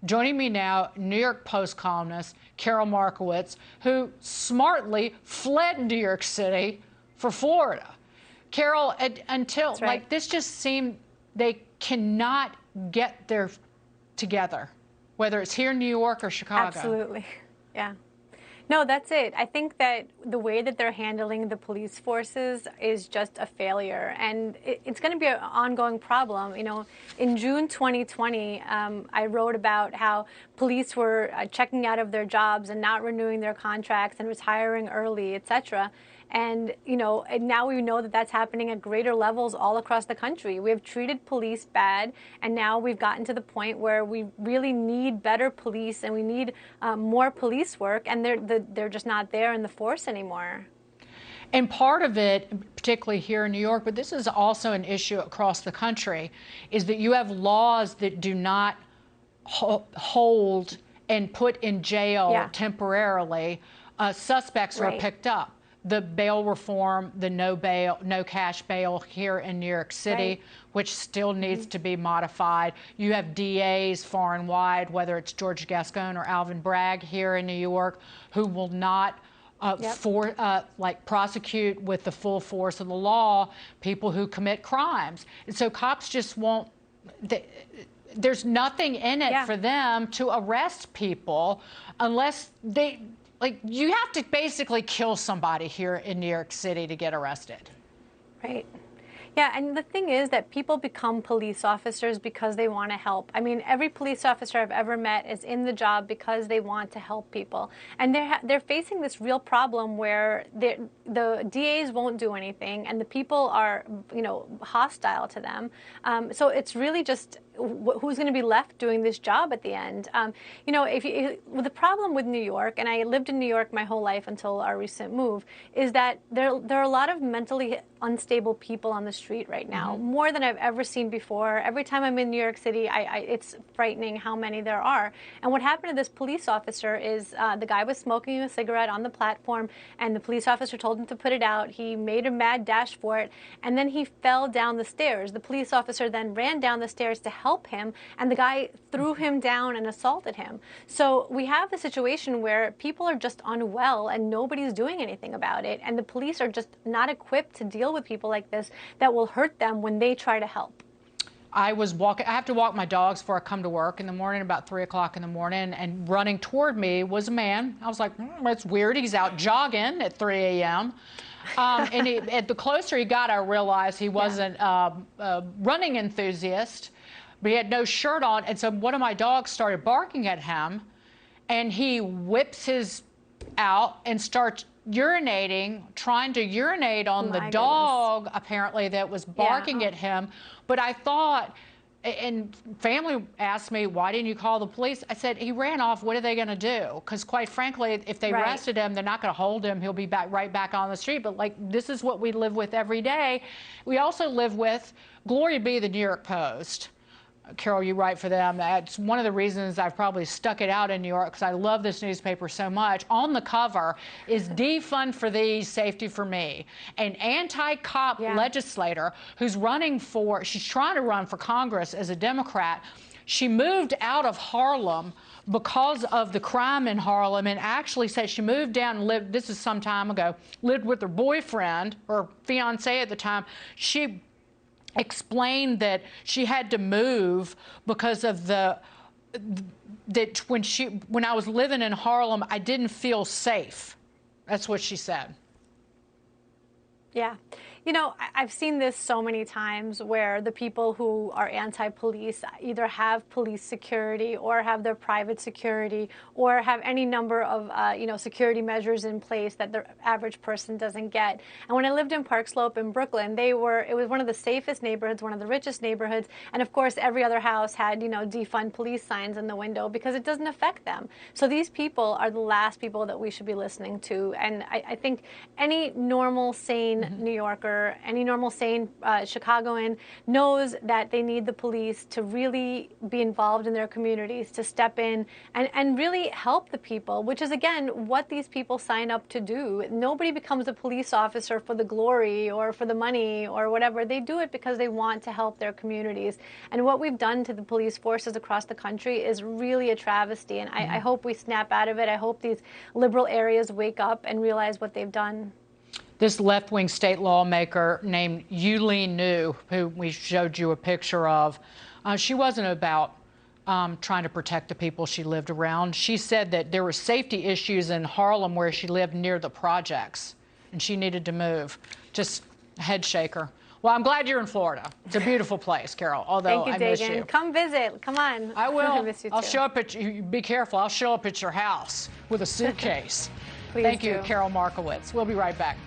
Joining me now, New York Post columnist Karol Markowicz, who smartly fled New York City for Florida. Karol, until, like, this just seemed they cannot get their together, whether it's here in New York or Chicago. Absolutely. Yeah. No, that's it. I think that the way that they're handling the police forces is just a failure, and it's going to be an ongoing problem. You know, in June 2020, I wrote about how police were checking out of their jobs and not renewing their contracts and retiring early, etc. And, you know, and now we know that that's happening at greater levels all across the country. We have treated police bad, and now we've gotten to the point where we really need better police and we need more police work, and they're just not there in the force anymore. And part of it, particularly here in New York, but this is also an issue across the country, is that you have laws that do not hold and put in jail temporarily suspects who are picked up. The bail reform, the no cash bail here in New York City, which still needs to be modified. You have DAs far and wide, whether it's George Gascon or Alvin Bragg here in New York, who will not prosecute with the full force of the law people who commit crimes. And so cops just won't. There's nothing in it for them to arrest people unless they. Like, you have to basically kill somebody here in New York City to get arrested. Right. Yeah, and the thing is that people become police officers because they want to help. I mean, every police officer I've ever met is in the job because they want to help people. And they're facing this real problem where the DAs won't do anything and the people are, you know, hostile to them. So it's really just who's going to be left doing this job at the end. You know, the problem with New York, and I lived in New York my whole life until our recent move, is that there are a lot of mentally unstable people on the street right now, more than I've ever seen before. Every time I'm in New York City, it's frightening how many there are. And what happened to this police officer is the guy was smoking a cigarette on the platform, and the police officer told him to put it out. He made a mad dash for it, and then he fell down the stairs. The police officer then ran down the stairs to help him, and the guy threw him down and assaulted him. So we have a situation where people are just unwell and nobody's doing anything about it, and the police are just not equipped to deal with people like this that will hurt them when they try to help. I have to walk my dogs before I come to work in the morning, about 3 o'clock in the morning, and running toward me was a man. I was like, that's weird. He's out jogging at 3 a.m. And the closer he got, I realized he wasn't a running enthusiast, but he had no shirt on. And so one of my dogs started barking at him, and he whips his out and starts urinating, trying to urinate on the dog, apparently, that was barking at him. But I thought, and family asked me, why didn't you call the police? I said, he ran off. What are they going to do? Because quite frankly, if they arrested him, they're not going to hold him. He'll be right back on the street. But, like, this is what we live with every day. We also live with, glory be the New York Post. Karol, you write for them. That's one of the reasons I've probably stuck it out in New York, because I love this newspaper so much. On the cover is "Defund for These, Safety for Me," an anti-cop legislator who's she's trying to run for Congress as a Democrat. She moved out of Harlem because of the crime in Harlem, and actually said she moved down and lived, this is some time ago, lived with her boyfriend, or fiance at the time. She explained that she had to move because of when I was living in Harlem, I didn't feel safe. That's what she said. Yeah. You know, I've seen this so many times where the people who are anti-police either have police security or have their private security or have any number of, security measures in place that the average person doesn't get. And when I lived in Park Slope in Brooklyn, it was one of the safest neighborhoods, one of the richest neighborhoods. And of course, every other house had, defund police signs in the window because it doesn't affect them. So these people are the last people that we should be listening to. And I think any normal, sane New Yorker or any normal sane Chicagoan knows that they need the police to really be involved in their communities, to step in and really help the people, which is, again, what these people sign up to do. Nobody becomes a police officer for the glory or for the money or whatever. They do it because they want to help their communities. And what we've done to the police forces across the country is really a travesty. And I hope we snap out of it. I hope these liberal areas wake up and realize what they've done. This left-wing state lawmaker named Yulee New, who we showed you a picture of, she wasn't about trying to protect the people she lived around. She said that there were safety issues in Harlem where she lived near the projects, and she needed to move. Just a head shaker. Well, I'm glad you're in Florida. It's a beautiful place, Karol, although Thank you, I miss Dagan. you. Come visit. Come on. I will. I miss you too. I'll show up at you. Be careful. I'll show up at your house with a suitcase. Please Thank you, do. Karol Markowicz. We'll be right back.